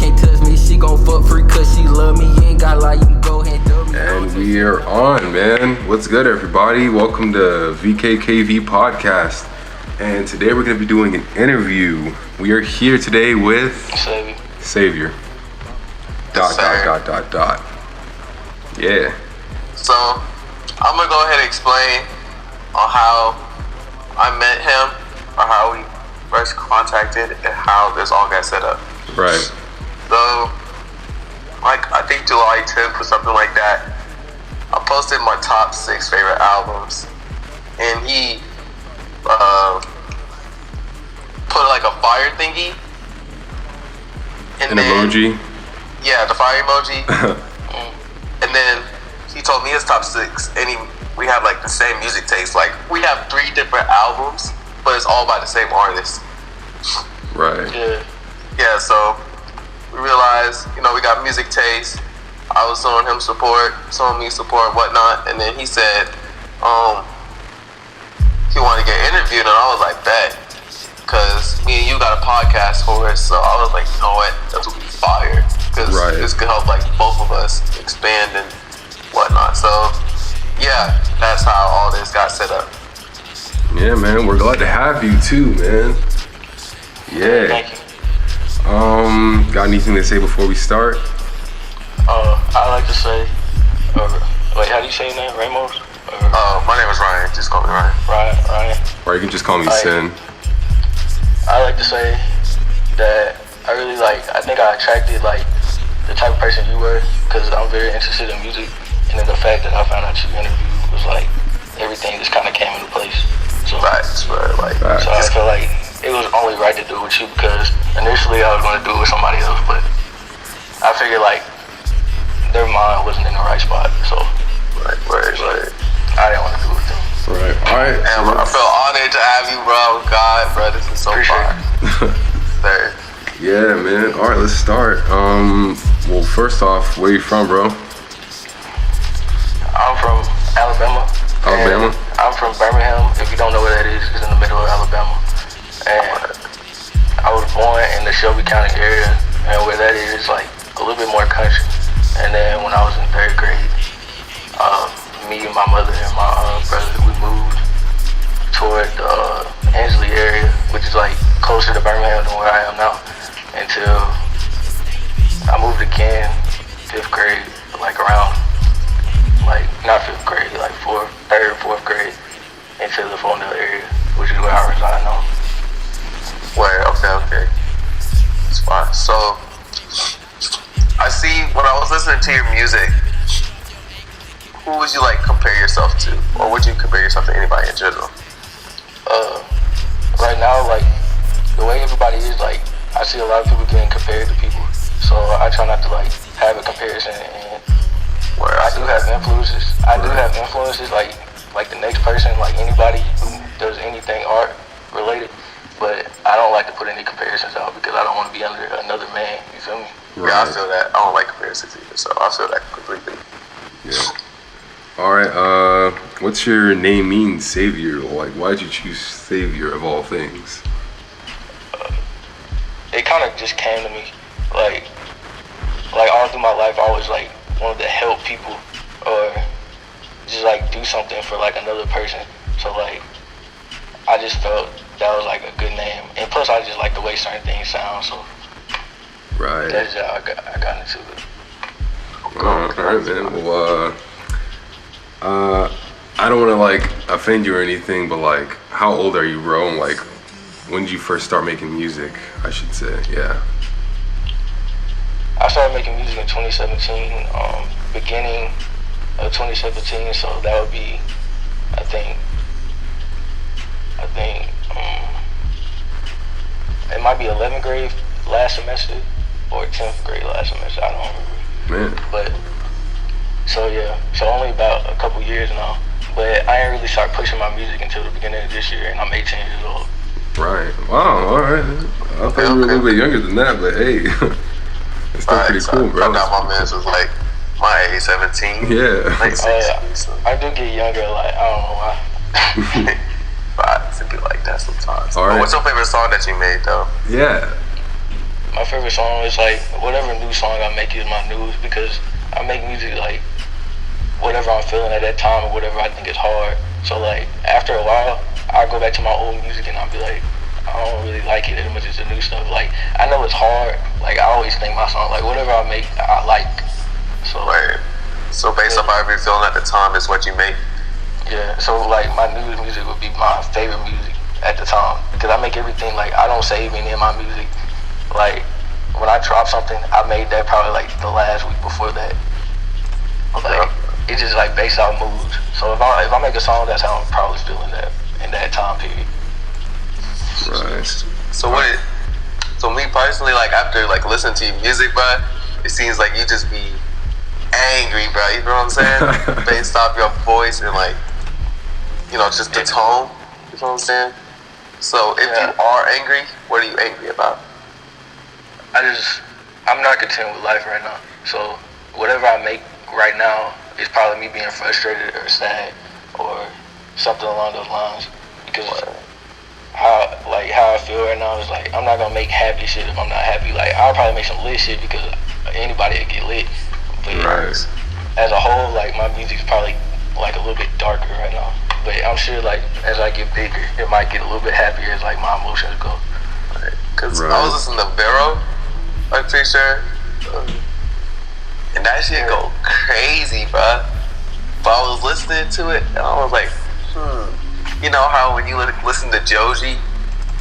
can't touch me. She gon' fuck free cause she love me. You ain't got lie, you can go ahead and dub me. And we are on, man. What's good, everybody? Welcome to vkkv podcast. And today we're gonna be doing an interview. We are here today with Savior. Dot. Yeah. So, I'm gonna go ahead and explain on how I met him, or how we first contacted, and how this all got set up. Right. So, like, I think July 10th or something like that, I posted my top 6 favorite albums, and he put like a fire thingy. An emoji? Yeah, the fire emoji. And then he told me his top 6, and we have like the same music taste. Like, we have 3 different albums, but it's all by the same artist. Right. Yeah, so we realized, we got music taste. I was showing him support, showing me support and whatnot, and then he said he wanted to get interviewed, and I was like, bet, because me and you got a podcast for it. So I was like, you know what, that's what we fire, because this could help like both of us expand and whatnot. So yeah, that's how all this got set up. Yeah, man, we're glad to have you too, man. Yeah. Thank you. Got anything to say before we start? I like to say, wait, how do you say your name? Ramos? My name is Ryan. Just call me Ryan. Ryan. Or you can just call me Sin. I like to say that I think I attracted like the type of person you were, because I'm very interested in music, and then the fact that I found out you interviewed was like everything just kind of came into place. So, so I feel like it was only right to do it with you, because initially I was going to do it with somebody else, but I figured like their mind wasn't in the right spot, so I didn't want to do it with them. Right. All right. And I feel honored to have you, bro. God, bro, this is so fun. Yeah, man. All right, let's start. Well, first off, where you from, bro? I'm from Alabama. Alabama? I'm from Birmingham. If you don't know where that is, it's in the middle of Alabama. And I was born in the Shelby County area, and where that is like a little bit more country. And then when I was in 3rd grade, me and my mother and my brother, we moved toward the Ansley area, which is like closer to Birmingham than where I am now, until I moved again 5th grade, like around, like not 5th grade, like 3rd, 4th grade, into the Fontenelle area, which is where I reside now. Okay. It's fine. So, I see when I was listening to your music, who would you like compare yourself to? Or would you compare yourself to anybody in general? Right now, like, the way everybody is, like, I see a lot of people getting compared to people. So I try not to, like, have a comparison. And I do have influences. Like the next person, like anybody who does anything art related. But I don't like to put any comparisons out, because I don't want to be under another man. You feel me? Right. Yeah, I feel that. I don't like comparisons either, so I feel that completely. Yeah. All right. What's your name mean, Savior? Like, why did you choose Savior of all things? It kind of just came to me, like all through my life, I always like wanted to help people, or just like do something for like another person. So like, I just felt that was like a good name, and plus I just like the way certain things sound. So that's how I got into it. All right, man. Well, I don't want to like offend you or anything, but like, how old are you, bro? And like, when did you first start making music, I should say? Yeah. I started making music in 2017, beginning of 2017, so that would be, I think it might be 11th grade last semester, or 10th grade last semester, I don't remember. Man. But, so only about a couple years now. But I ain't really start pushing my music until the beginning of this year, and I'm 18 years old. Right. Wow, all right. I thought you were a little bit younger than that, but hey, it's still pretty cool, bro. I thought my man's was like my age, 17. Yeah. Like 16. I do get younger, like, I don't know why. But it's a bit like that sometimes. All right. What's your favorite song that you made, though? Yeah. My favorite song is like whatever new song I make is my newest, because I make music like whatever I'm feeling at that time or whatever I think is hard. So like after a while, I'll go back to my old music and I'll be like, I don't really like it as much as the new stuff. Like I know it's hard. Like I always think my song, like whatever I make, I like. So right. So based on however you're feeling at the time is what you make. Yeah. So like my newest music would be my favorite music at the time, because I make everything like I don't save any of my music. Like when I drop something, I made that probably like the last week before that. Like it's just like based on moods. So if I make a song, that's how I'm probably feeling that in that time period. Right. So me personally, like after like listening to your music, bro, it seems like you just be angry, bro. You know what I'm saying? Based off your voice and like, you know, just the tone. You know what I'm saying? So if you are angry, what are you angry about? I'm not content with life right now. So whatever I make right now is probably me being frustrated or sad or something along those lines. Because how I feel right now is like I'm not gonna make happy shit if I'm not happy. Like I'll probably make some lit shit because anybody will get lit. But as a whole, like my music's probably like a little bit darker right now. But I'm sure like as I get bigger, it might get a little bit happier as like my emotions go. Cause I was listening to Vero, I'm pretty sure, and that shit go crazy, bro. But I was listening to it and I was like, You know how when you listen to Joji,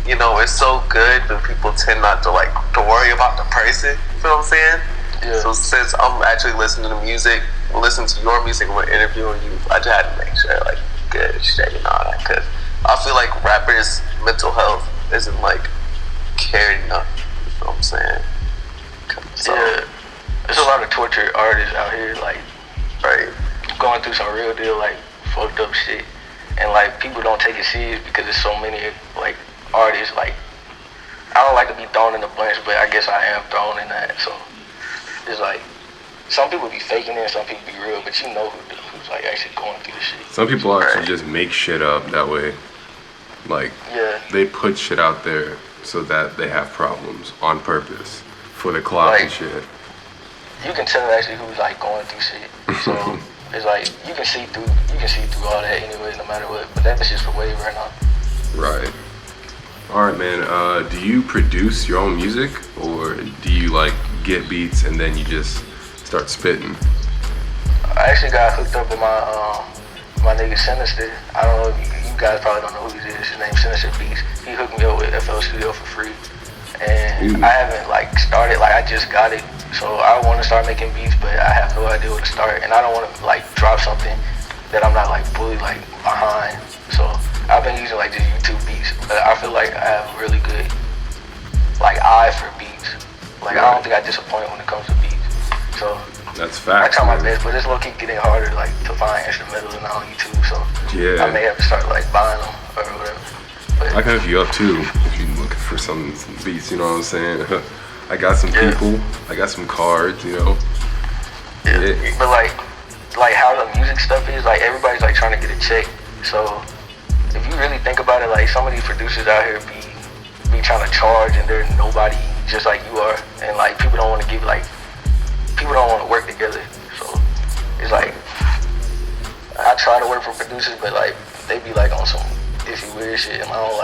you know it's so good, but people tend not to like to worry about the person. You know what I'm saying? Yeah. So since I'm actually listening to music, listening to your music when interviewing you, I just had to make sure like good shit and all that, cause I feel like rappers' mental health isn't like cared enough. You know what I'm saying? So, yeah, there's a lot of tortured artists out here, like going through some real deal like fucked up shit, and like people don't take it serious because there's so many like artists. Like I don't like to be thrown in the bunch, but I guess I am thrown in that. So it's like some people be faking it, and some people be real, but you know who's like actually going through the shit. Some people actually just make shit up that way. Like they put shit out there so that they have problems on purpose for the clout and shit. You can tell actually who's like going through shit. So it's like you can see through all that anyway, no matter what. But that's just for wave right now. Right. All right, man. Do you produce your own music, or do you like get beats and then you just start spitting? I actually got hooked up with my nigga Sinister. I don't know if you guys probably don't know who he is. His name's Sinister Beats. He hooked me up with FL Studio for free. And I haven't like started, like I just got it. So I want to start making beats, but I have no idea where to start. And I don't want to like drop something that I'm not like fully like behind. So I've been using like just YouTube beats. But I feel like I have a really good like eye for beats. Like I don't think I disappoint when it comes to beats. So that's facts. I try my best, but it's low-key getting harder like to find instrumentals and on YouTube. So I may have to start like buying them or whatever. But I can hook you up too if you're looking for some beats. You know what I'm saying? I got some people. I got some cards. You know. Yeah. But like how the music stuff is, like everybody's like trying to get a check. So if you really think about it, like some of these producers out here be trying to charge, and they're nobody just like you are, and like people don't want to work together. So it's like I try to work for producers, but like they be like on some iffy weird shit, and I don't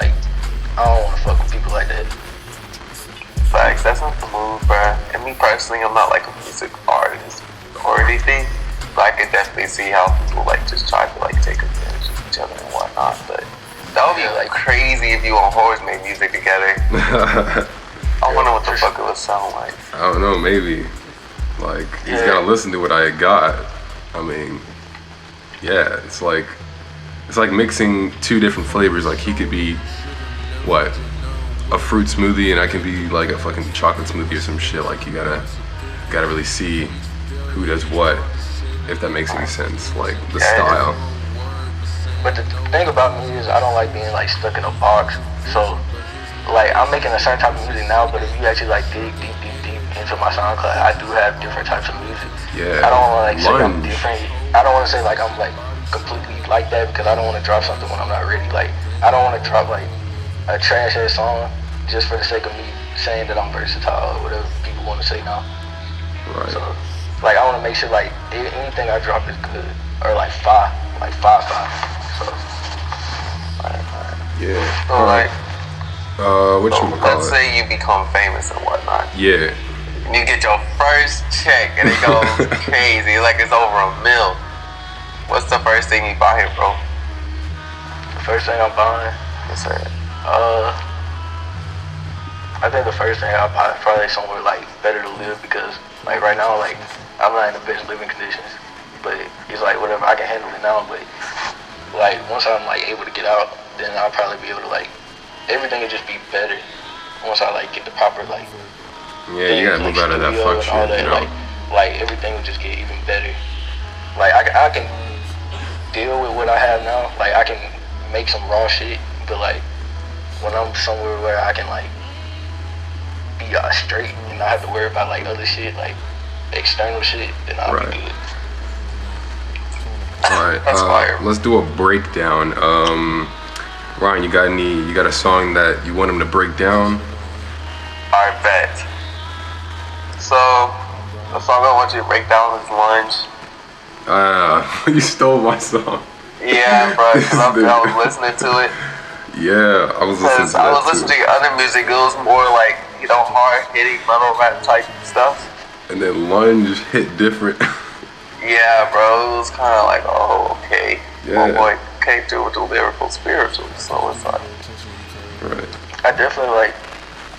want to fuck with people like that. Facts, that's not the move, bruh. And me personally, I'm not like a music artist or anything, but I can definitely see how people like just try to like take advantage of each other and whatnot. But that would be like crazy if you and Horse made music together. I wonder what the fuck it would sound like. I don't know, maybe. Like, he's gotta listen to what I got. I mean, yeah, it's like mixing two different flavors. Like, he could be, a fruit smoothie, and I can be like a fucking chocolate smoothie or some shit. Like, you gotta really see who does what, if that makes any sense. Like, the style. But the thing about me is I don't like being like stuck in a box. So, like, I'm making a certain type of music now, but if you actually like dig deep into my SoundCloud, I do have different types of music. Yeah. I don't want to like say I'm different. I don't want to say like I'm like completely like that, because I don't want to drop something when I'm not ready. Like I don't want to drop like a trash ass song just for the sake of me saying that I'm versatile or whatever people want to say now. Right. So, like, I want to make sure, like, anything I drop is good. Or, like, five. So, Yeah. So, like, what you call let's it? say you become famous and whatnot. Yeah. And you get your first check and it goes crazy, like it's over $1 million. What's the first thing you buy here, bro? the first thing I'm buying, Yes, sir. I think the first thing I'll buy is probably somewhere, like, better to live because, like, right now, like, I'm not in the best living conditions. But it's like, whatever, I can handle it now. But, like, once I'm, like, able to get out, then I'll probably be able to, like, everything will just be better once I, like, get the proper, like, Yeah, you gotta move out of that fuck shit, all that, you know? like everything will just get even better. Like, I can deal with what I have now. Like, I can make some raw shit, but, like, when I'm somewhere where I can, like, be straight and not have to worry about, like, other shit, like, external shit, then I'll Right. be good. Alright, That's fire. let's do a breakdown. Ryan, you got a song that you want him to break down? Alright, bet. So, the song I want you to break down is Lunge. You stole my song. Yeah, bro, because I was listening to it. Yeah, I was listening Because to I that was listening to too. your other music, it was more like, you know, hard-hitting metal rap type stuff. And then Lunge hit different. Yeah, bro, it was kind of like, oh, okay. Yeah. My boy came through with the lyrical spiritual, so it's like, Right. I definitely, like,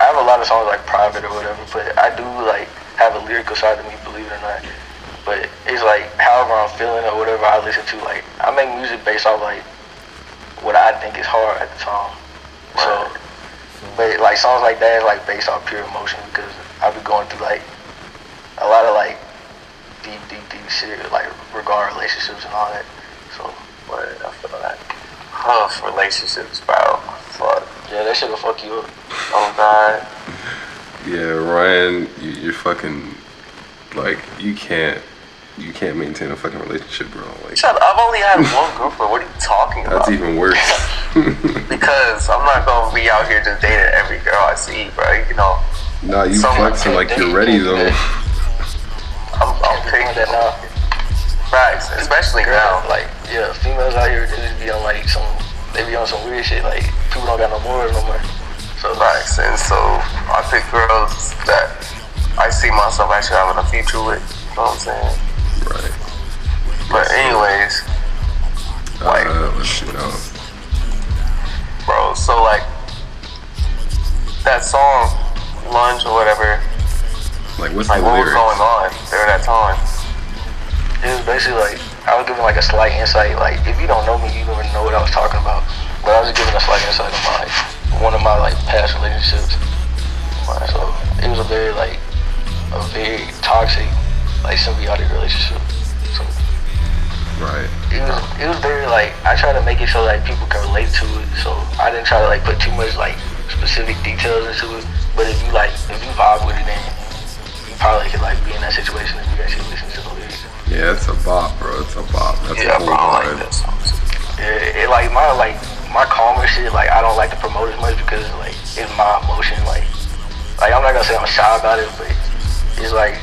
I have a lot of songs, like, private or whatever, but I do, like, have a lyrical side to me, believe it or not. But it's like, however I'm feeling or whatever I listen to, like, I make music based off, like, what I think is hard at the time. So, but, like, songs like that is, like, based off pure emotion because I've been going through, like, a lot of, like, deep shit, like, regarding relationships and all that. So, but I feel like, tough relationships, bro. Fuck. yeah, that shit'll fuck you up. Oh, God. Yeah, Ryan, you're fucking, like, you can't maintain a fucking relationship, bro. Like, Shut up. I've only had one girlfriend. What are you talking about? that's even worse. Because I'm not going to be out here just dating every girl I see, bro. You know, Nah, you Someone flexing like can't you're date ready you, though. man. I'm Doing picky. that now. Facts, especially now. Like, yeah, females out here, they just be on, like, they be on some weird shit, like, people don't got no morals no more. So, Facts. And so I pick girls that I see myself actually having a future with. You know what I'm saying? Right. But anyways, like, Let's see now. bro, so like that song, Lunge or whatever, Like, what's like the what was lyrics? going on during that time? it was basically, like, I was giving, like, a slight insight. Like, if you don't know me, you wouldn't know what I was talking about. But I was just giving a slight insight of my, like, one of my, like, past relationships. So, it was a very toxic, like, symbiotic relationship. So, Right. it was very, like, I try to make it so that people can relate to it. So I didn't try to, like, put too much, like, specific details into it. But if you vibe with it, then you probably could, like, be in that situation if you actually listen to the lyrics. Yeah, it's a bop, bro. It's a bop. That's Yeah, a bro, whole I like vibe. that song. It like my calmer shit, like, I don't like to promote as much because, like, it's my emotion. Like I'm not gonna say I'm shy about it, but it's like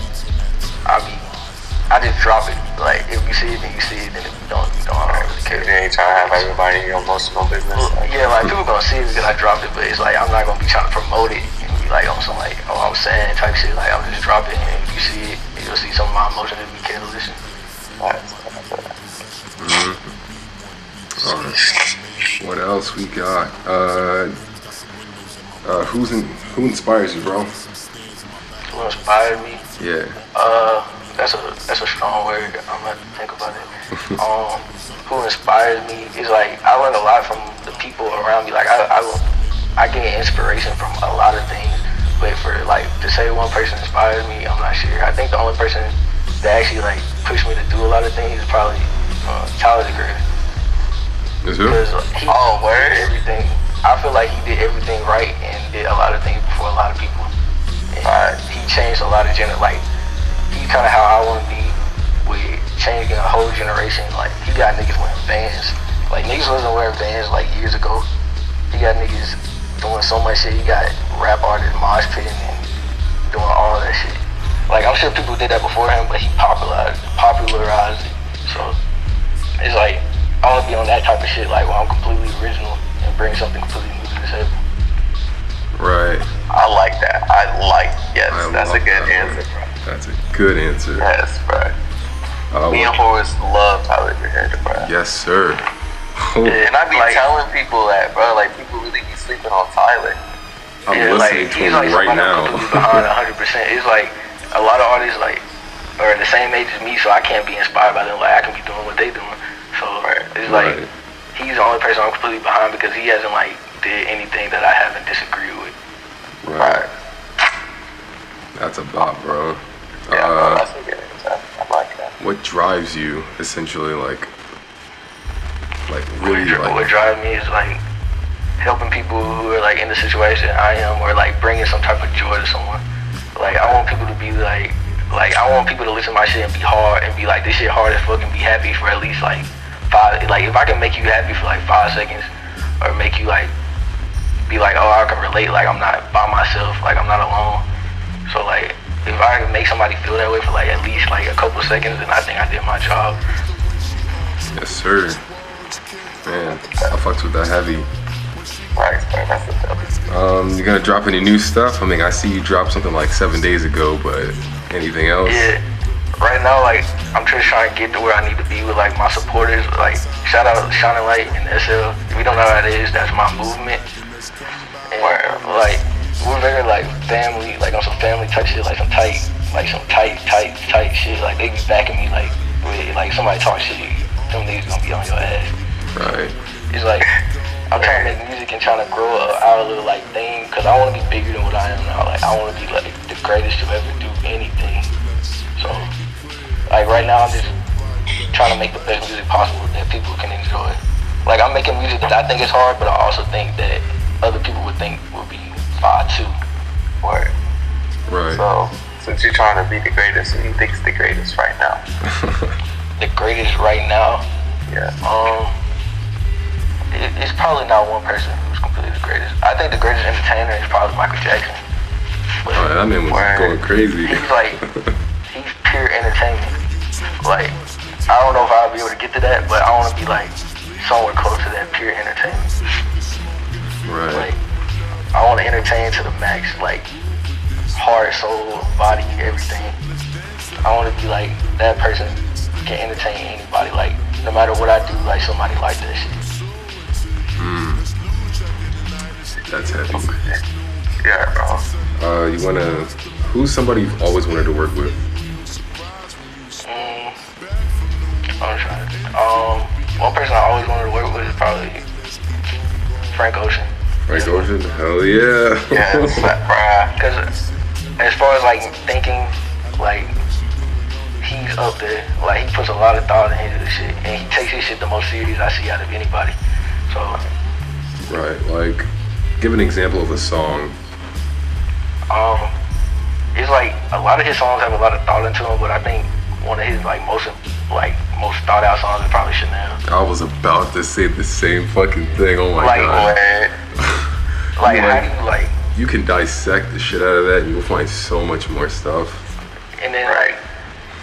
I just drop it. Like, if you see it, then you see it. Then if you don't, I don't really care. You ain't trying to have everybody in your emotional business. Yeah, like, people gonna see it because I dropped it, but it's like I'm not gonna be trying to promote it and be like on some, like, oh, I'm sad type shit. Like, I'm just dropping it, and if you see it, you'll see some of my emotion if you care to listen. What else we got? Who inspires you, bro? Who inspired me? Yeah. That's a strong word. I'm gonna have to think about it. Who inspires me is, like, I learn a lot from the people around me. Like, I get inspiration from a lot of things, but for, like, to say one person inspires me, I'm not sure. I think the only person that actually, like, pushed me to do a lot of things is probably Tyler, the Creator. Is who? Because he did everything. I feel like he did everything right and did a lot of things before a lot of people. And he changed a lot of like, he's kind of how I want to be with changing a whole generation. Like, he got niggas wearing Vans. Like, niggas wasn't wearing Vans, like, years ago. He got niggas doing so much shit. You got rap artists mosh pitting and doing all of that shit. Like, I'm sure people did that before him, but he popularized it. So it's like, I want to be on that type of shit, like where I'm completely original and bring something completely new to the table. Right. I like that. That's a good answer, bro. That's a good answer. Yes, bro. Me and Horace love Tyler, the Creator, bro. Yes, sir. Yeah, and I be telling people that, bro. Like, people really be sleeping on Tyler. I'm listening to him right now. Behind 100%. It's like a lot of artists like are the same age as me, so I can't be inspired by them. Like, I can be doing what they doing. So it's like he's the only person I'm completely behind because he hasn't like did anything that I haven't disagreed with. Right. That's a bop, bro. Yeah, bro, that's a good answer. I like that. What drives you, essentially, like really, what drives me is like helping people who are like in the situation I am, or like bringing some type of joy to someone. Like, I want people to be like I want people to listen to my shit and be hard and be like, this shit hard as fuck, and be happy for at least like 5. Like, if I can make you happy for like 5 seconds, or make you like be like, oh, I can relate, like I'm not by myself, like I'm not alone. So like, if I can make somebody feel that way for like at least like a couple seconds, then I think I did my job. Yes, sir. Man, I fucked with that heavy. You gonna drop any new stuff? I mean, I see you dropped something like 7 days ago, but anything else? Yeah. Right now, like, I'm just trying to get to where I need to be with like my supporters. Like, shout out Shining Light and SL. If you don't know what that is, that's my movement. And like, we're very like family, like on some family type shit, like some tight shit. Like, they be backing me, like, with, like somebody talk shit, them niggas gonna be on your ass. Right. It's like, I'm trying to make music and trying to grow our little like thing, cause I want to be bigger than what I am now. Like, I want to be like the greatest to ever do anything. So, like right now, I'm just trying to make the best music possible that people can enjoy. Like, I'm making music that I think is hard, but I also think that other people would think would be fire too. Right. So, since you're trying to be the greatest, who do you think is the greatest right now? The greatest right now? Yeah. It's probably not one person who's completely the greatest. I think the greatest entertainer is probably Michael Jackson. But that man was going crazy. He's like, he's pure entertainment. Like, I don't know if I'll be able to get to that, but I want to be like somewhere close to that pure entertainment. Right. Like, I want to entertain to the max, like heart, soul, body, everything. I want to be like that person can entertain anybody. Like, no matter what I do, like somebody like that shit. That's heavy. Yeah, bro. Who's somebody you've always wanted to work with? I'm trying to think. One person I always wanted to work with is probably Frank Ocean. Frank Ocean? Hell yeah. Yes, because as far as like thinking, like, he's up there. Like, he puts a lot of thought into this shit, and he takes his shit the most serious I see out of anybody. So. Right, like, give an example of a song. It's like a lot of his songs have a lot of thought into them, but I think one of his most thought out songs is probably Chanel. I was about to say the same fucking thing. Oh my god. Like, how do you like? You can dissect the shit out of that, and you'll find so much more stuff. And then like,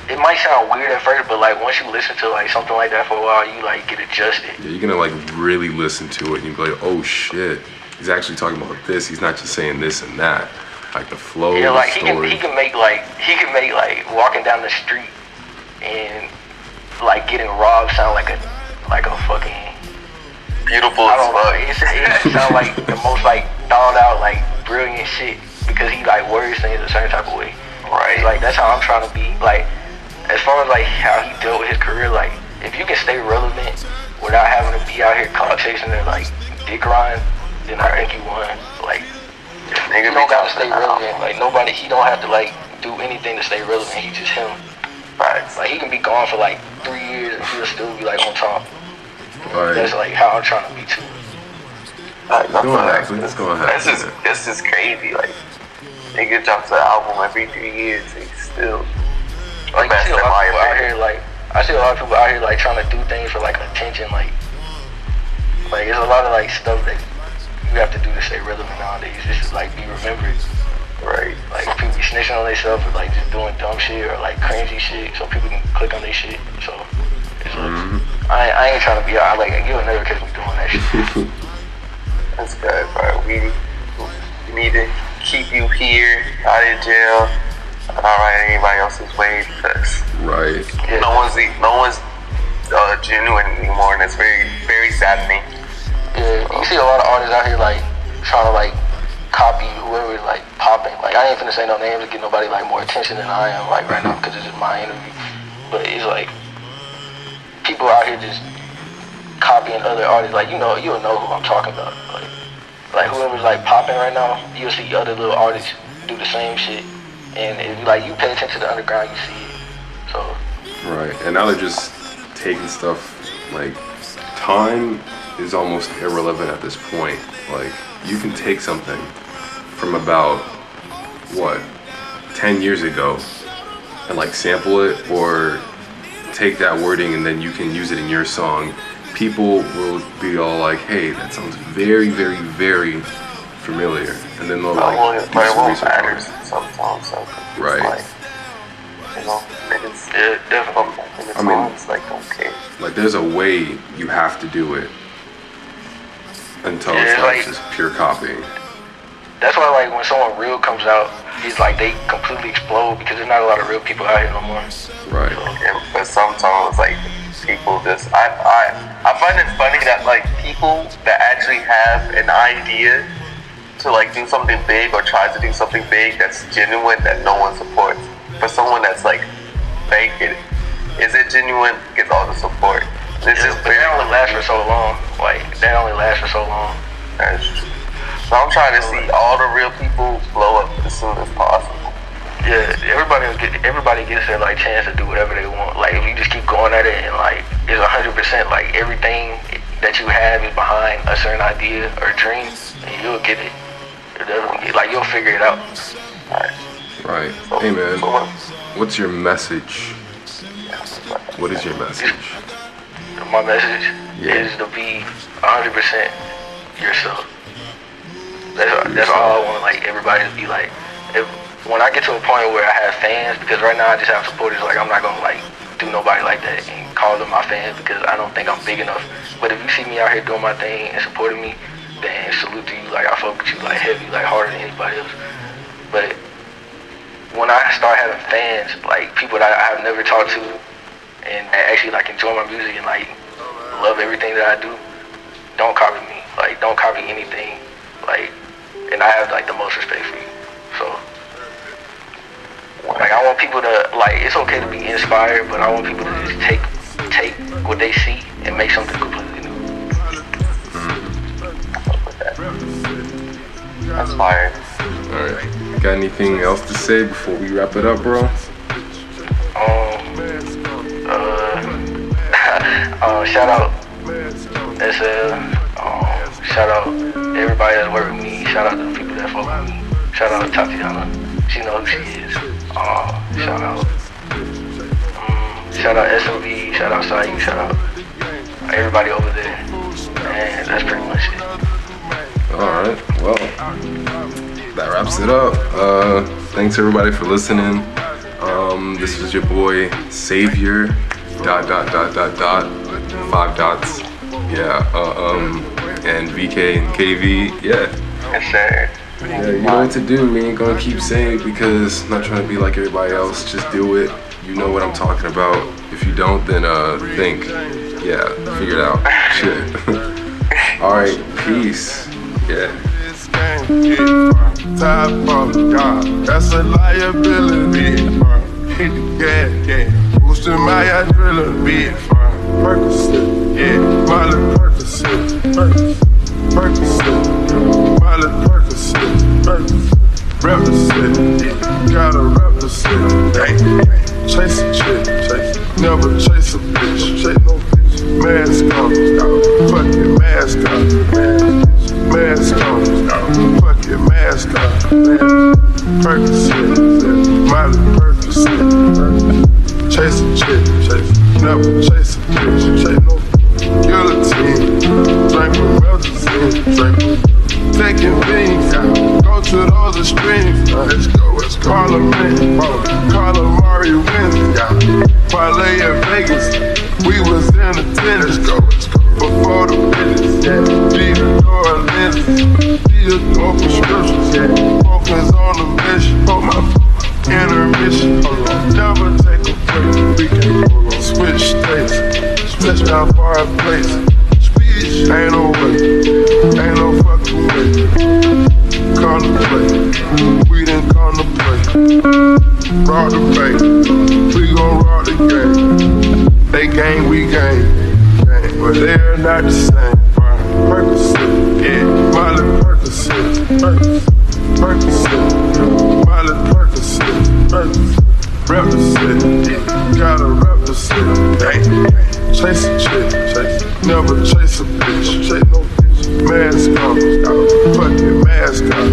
it might sound weird at first, but like once you listen to like something like that for a while, you like get adjusted. Yeah, you're gonna like really listen to it, and you be like, oh shit, he's actually talking about this. He's not just saying this and that. Like the flow. Yeah, like the story. he can make walking down the street and like getting robbed sound like a fucking beautiful. I don't know. It sound like the most like thought out, like brilliant shit, because he like words things a certain type of way. Right. It's like that's how I'm trying to be. Like, as far as like how he dealt with his career, like if you can stay relevant without having to be out here clout chasing and like dick riding, then I think you won. Like, you don't gotta stay relevant. Like nobody, he don't have to like do anything to stay relevant. He's just him. Right. Like he can be gone for like 3 years and he'll still be like on top. Right. That's like how I'm trying to be too. It's gonna happen. It's gonna happen. That's just crazy. Like, nigga drops an album every 3 years. He's still like, I see a lot of people out here like, I see a lot of people out here like trying to do things for like attention. Like there's a lot of like stuff that you have to do to stay relevant nowadays. Just to like be remembered. Right. Like people be snitching on themselves or like just doing dumb shit or like cringy shit so people can click on their shit. So it's I ain't trying to be out. Like you'll never catch me doing that shit. That's good, bro. We need to keep you here, out of jail, and not right anybody else's way because no one's genuine anymore, and it's very, very saddening. Yeah, you see a lot of artists out here like trying to like copy whoever is like popping. Like I ain't finna say no names to get nobody like more attention than I am like right now because it's just my interview. But it's like people out here just copying other artists. Like you'll know who I'm talking about. Like whoever's like popping right now, you'll see other little artists do the same shit. And if like you pay attention to the underground, you see it. So right, and now they're just taking stuff like time is almost irrelevant at this point. Like you can take something from about 10 years ago and like sample it or take that wording and then you can use it in your song. People will be all like, hey, that sounds very, very, very familiar, and then they'll like do some research on it. Sometimes, so right. Like, niggas, definitely. I mean, like don't care. Like there's a way you have to do it until it's not like, just pure copying. That's why like when someone real comes out, it's like they completely explode because there's not a lot of real people out here no more. Right. But sometimes like people just I find it funny that like people that actually have an idea to like do something big or try to do something big that's genuine that no one supports. For someone that's like fake it, is it genuine? Gets all the support. It's just but that only lasts for so long. Like that only lasts for so long. That's true. So I'm trying to see all the real people blow up as soon as possible. Yeah, everybody gets their like chance to do whatever they want. Like if you just keep going at it and like it's 100% like everything that you have is behind a certain idea or dream, and you'll get it. Like you'll figure it out. Right. Hey man, what's your message? What is your message? My message is to be 100% yourself. That's all I want like everybody to be like. When I get to a point where I have fans, because right now I just have supporters, like I'm not gonna like do nobody like that and call them my fans because I don't think I'm big enough. But if you see me out here doing my thing and supporting me, then salute to you. Like I fuck with you like heavy, like harder than anybody else. But when I start having fans, like people that I have never talked to and that actually like enjoy my music and like love everything that I do, don't copy me. Like don't copy anything. Like, and I have like the most respect for you. So like I want people to like, it's okay to be inspired, but I want people to just take what they see and make something completely new. That's fire. Alright. Got anything else to say before we wrap it up, bro? Shout out SL. Shout out everybody that's worked with me. Shout out to the people that fuck with me. Shout out to Tatiana. She knows who she is. Shout out SOB. Shout out Sayu. Shout out everybody over there. And that's pretty much it. Alright, well, that wraps it up. Thanks everybody for listening. This was your boy Savior. ... 5 dots. Yeah. And VK and KV. Yeah. Yes, sir. Yeah, you know what to do. We ain't gonna keep saying it because I'm not trying to be like everybody else. Just do it. You know what I'm talking about. If you don't, then think. Yeah, figure it out. Shit. Alright, peace. Yeah. Top of God, that's a liability. Yeah. Boosting my adrenaline, Percocet, yeah. Miley Percocet, Miley Percocet, represent, yeah. Gotta represent, chase a chick, never chase a bitch, chase no bitch. Mask on, fuck it, mask on, mask on, fuck it, mask on, Percocet, Miley Percocet, chase a chick, never chase a bitch, chase no guillotine, drink with melazine, drink with the game. They gang, we gang. But they're not the same. Percocet, yeah, Miley Percocet, Percocet, Miley Percocet, represent, yeah, gotta represent. Chase a chick, never chase a bitch, chase no bitch. Mask on, fuck it, mask on,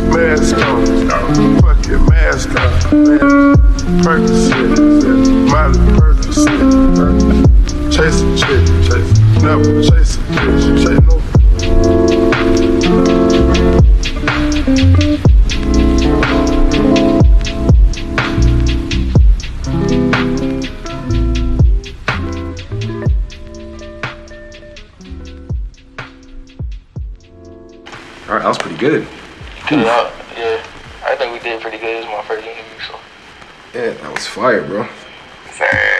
mask on, fuck it, mask on. Percocet, yeah, Miley Percocet. Chase a chick, never chase a bitch, chase no bitch. All right, that was pretty good. Yeah, I think we did pretty good. It was my first interview, so. Yeah, that was fire, bro. Man.